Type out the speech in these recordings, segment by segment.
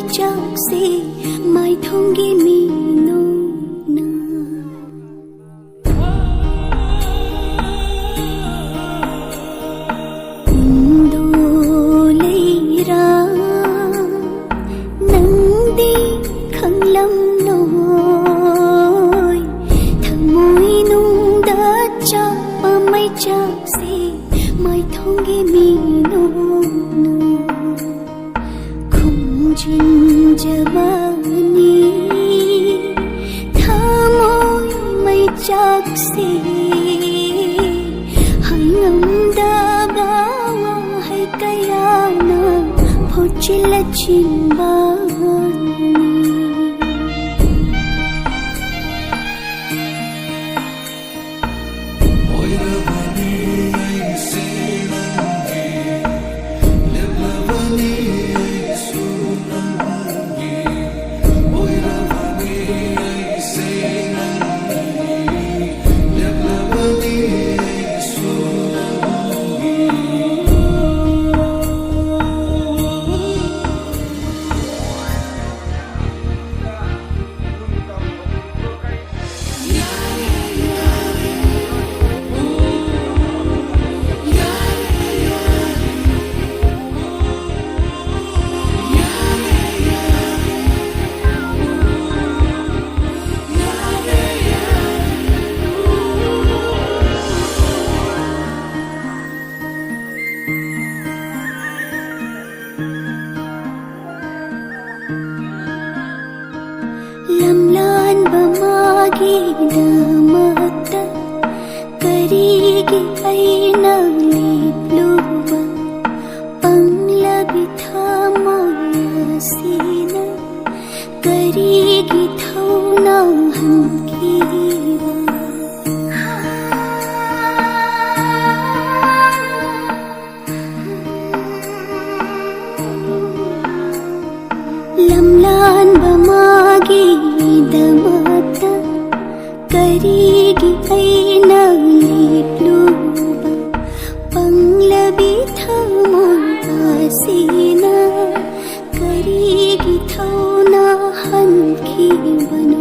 chakse mai thongi mi no na undo leira nangdi khanglam noi thamoi nung da cha mai chakse mai thongi mi no na Jin jawani thamoi mai chakse hangam da bawa hai kaya na phochila chimbani Lamlan bamagi damata karigi aina lipluba panglabi thamoya sina karigi thauna hankiwa Lamlan bamagi damata karigi aina lipluba panglabi thamoya sina karigi thauna hankibano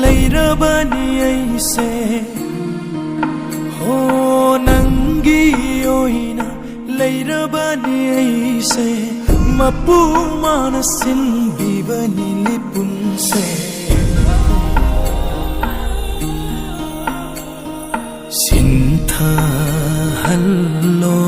Leirabani aise ho nangi oina leirabani aise mapu manasin bivani lipunse sintha hallo